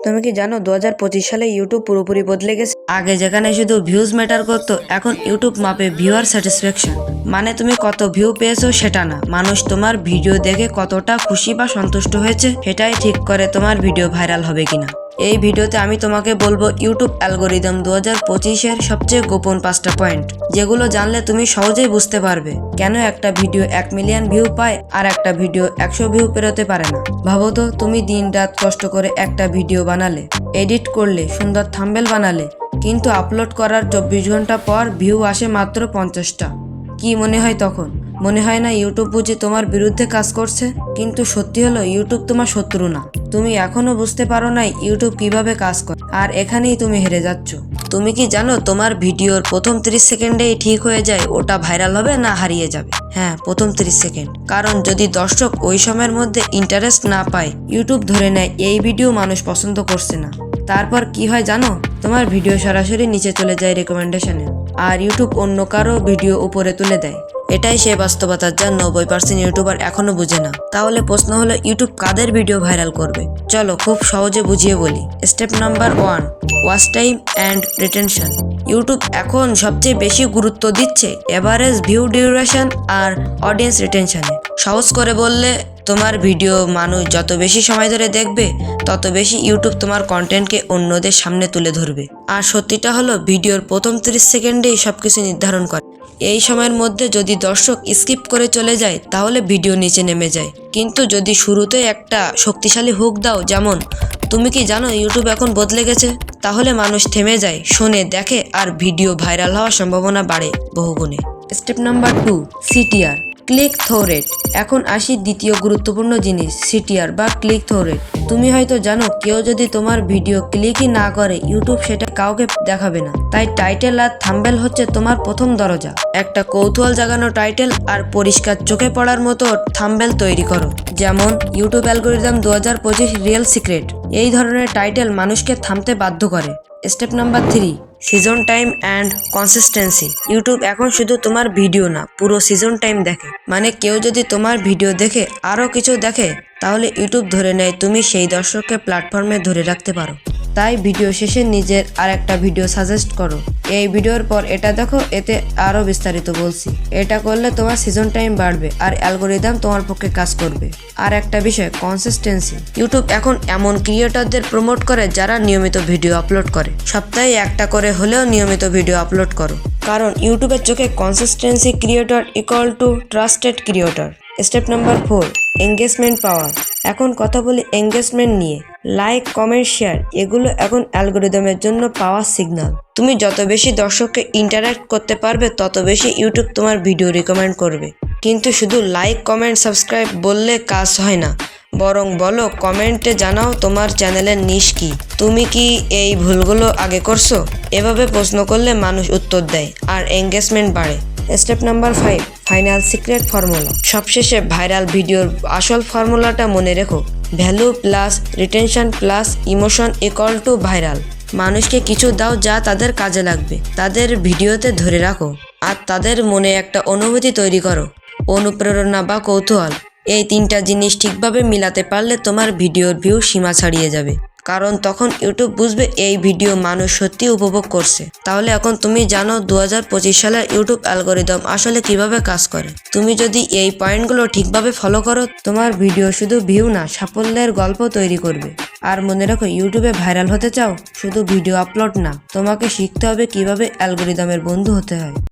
তুমি কি জানো 2025 সালে ইউটিউব পুরোপুরি বদলে গেছে। আগে যেখানে শুধু ভিউজ ম্যাটার করতো, এখন ইউটিউব মাপে ভিউয়ার স্যাটিসফ্যাকশন। মানে তুমি কত ভিউ পেয়েছো সেটা না, মানুষ তোমার ভিডিও দেখে কতটা খুশি বা সন্তুষ্ট হয়েছে সেটাই ঠিক করে তোমার ভিডিও ভাইরাল হবে কিনা। এই ভিডিওতে আমি তোমাকে বলবো ইউটিউব অ্যালগোরিদম 2025-এর সবচেয়ে গোপন 5টা পয়েন্ট, যেগুলো জানলে তুমি সহজেই বুঝতে পারবে কেন একটা ভিডিও 1 মিলিয়ন ভিউ পায় আর একটা ভিডিও 100 ভিউ পেরোতে পারে না। ভাবো তো, তুমি দিন রাত কষ্ট করে একটা ভিডিও বানালে, এডিট করলে, সুন্দর থাম্বনেল বানালে, কিন্তু আপলোড করার 24 ঘন্টা পর ভিউ আসে মাত্র 50টা। কি মনে হয় তখন? মনে হয় না ইউটিউব বুঝি তোমার বিরুদ্ধে কাজ করছে? কিন্তু সত্যি হলো ইউটিউব তোমার শত্রু না। তুমি এখনো বুঝতে পারো নাই ইউটিউব কিভাবে কাজ করে, আর এখানেই তুমি হেরে যাচ্ছ। তুমি কি জানো তোমার ভিডিওর প্রথম 30 সেকেন্ডেই ঠিক হয়ে যায় ওটা ভাইরাল হবে না হারিয়ে যাবে? হ্যাঁ, প্রথম 30 সেকেন্ড। কারণ যদি দর্শক ওই সময়ের মধ্যে ইন্টারেস্ট না পায়, ইউটিউব ধরে নেয় এই ভিডিও মানুষ পছন্দ করছে না। তারপর কি হয় জানো? তোমার ভিডিও সরাসরি নিচে চলে যায় রেকমেন্ডেশনে, আর ইউটিউব অন্য কারো ভিডিও উপরে তুলে দেয়। এটাই সেই বাস্তবতা যা 90% ইউটিউবার এখনো বুঝে না। তাহলে প্রশ্ন হলো ইউটিউব কাদের ভিডিও ভাইরাল করবে? চলো খুব সহজে বুঝিয়ে বলি। Step number 1, watch time and retention. YouTube এখন সবচেয়ে বেশি গুরুত্ব দিচ্ছে এভারেজ ভিউ ডিউরেশন আর অডিয়েন্স রিটেনশনে। সহজ করে বললে, তোমার ভিডিও মানুষ যত বেশি সময় ধরে দেখবে, তত বেশি ইউটিউব তোমার কন্টেন্টকে অন্যদের সামনে তুলে ধরবে। আর সত্যিটা হলো ভিডিওর প্রথম 30 সেকেন্ডেই সবকিছু নির্ধারণ করে। এই সময়ের মধ্যে যদি দর্শক স্কিপ করে চলে যায়, তাহলে ভিডিও নিচে নেমে যায়। কিন্তু যদি শুরুতে একটা শক্তিশালী হুক দাও, যেমন তুমি কি জানো ইউটিউব এখন বদলে গেছে, তাহলে মানুষ থেমে যায়, শোনে, দেখে, আর ভিডিও ভাইরাল হওয়ার সম্ভাবনা বাড়ে বহুগুণে। Step number 2, CTR, click through rate. এখন আসি দ্বিতীয় গুরুত্বপূর্ণ জিনিস, সিটিআর বা ক্লিক থ্রু রেট। তুমি হয়তো জানো কেউ যদি তোমার ভিডিও ক্লিকই না করে, ইউটিউব সেটা কাউকে দেখাবে না। তাই টাইটেল আর থাম্বনেল হচ্ছে তোমার প্রথম দরজা। একটা কৌতূহল জাগানো টাইটেল আর পরিষ্কার চোখে পড়ার মতো থাম্বনেল তৈরি করো। যেমন ইউটিউব অ্যালগোরিদম 2025 রিয়েল সিক্রেট। এই ধরনের টাইটেল মানুষকে থামতে বাধ্য করে। Step number 3, season time and consistency. YouTube এখন শুধু তোমার ভিডিও না, পুরো সিজন টাইম দেখে। মানে কেউ যদি তোমার ভিডিও দেখে আরও কিছু দেখে, তাহলে ইউটিউব ধরে নেয় তুমি সেই দর্শককে প্ল্যাটফর্মে ধরে রাখতে পারো। তাই ভিডিও শেষে নিজের আর একটা ভিডিও সাজেস্ট করো, এই ভিডিওর পর এটা দেখো, এতে আরও বিস্তারিত বলছি। এটা করলে তোমার সিজন টাইম বাড়বে আর অ্যালগোরিদম তোমার পক্ষে কাজ করবে। আর একটা বিষয়, কনসিস্টেন্সি। ইউটিউব এখন এমন ক্রিয়েটরদের প্রমোট করে যারা নিয়মিত ভিডিও আপলোড করে। সপ্তাহে একটা করে হলেও নিয়মিত ভিডিও আপলোড করো, কারণ ইউটিউবের চোখে consistency creator equal to trusted creator. Step number 4, engagement power. এখন কথা বলি এঙ্গেজমেন্ট নিয়ে। লাইক, কমেন্ট, শেয়ার, এগুলো এখন অ্যালগোরিদমের জন্য পাওয়ার সিগন্যাল। তুমি যত বেশি দর্শককে ইন্টারঅ্যাক্ট করতে পারবে, তত বেশি ইউটিউব তোমার ভিডিও রিকমেন্ড করবে। কিন্তু শুধু লাইক, কমেন্ট, সাবস্ক্রাইব বললে কাজ হয় না, বরং বলো, কমেন্টে জানাও তোমার চ্যানেলের নিশ কি, তুমি কি এই ভুলগুলো আগে করছো। এভাবে প্রশ্ন করলে মানুষ উত্তর দেয় আর এঙ্গেজমেন্ট বাড়ে। Step number 5, final secret formula. সবশেষে ভাইরাল ভিডিওর আসল ফর্মুলাটা মনে রেখো, value plus retention plus emotion equal to viral. মানুষকে কিছু দাও যা তাদের কাজে লাগবে, তাদের ভিডিওতে ধরে রাখো, আর তাদের মনে একটা অনুভূতি তৈরি করো, অনুপ্রেরণা বা কৌতূহল। এই 3টা জিনিস ঠিকভাবে মিলাতে পারলে তোমার ভিডিওর ভিউ সীমা ছাড়িয়ে যাবে, কারণ তখন ইউটিউব বুঝবে এই ভিডিও মানুষ সত্যি উপভোগ করছে। তাহলে এখন তুমি জানো 2025 সালের ইউটিউব অ্যালগোরিদম আসলে কিভাবে কাজ করে। তুমি যদি এই পয়েন্টগুলো ঠিকভাবে ফলো করো, তোমার ভিডিও শুধু ভিউ না, সাফল্যের গল্প তৈরি করবে। আর মনে রাখো, ইউটিউবে ভাইরাল হতে চাও, শুধু ভিডিও আপলোড না, তোমাকে শিখতে হবে কিভাবে অ্যালগোরিদমের বন্ধু হতে হয়।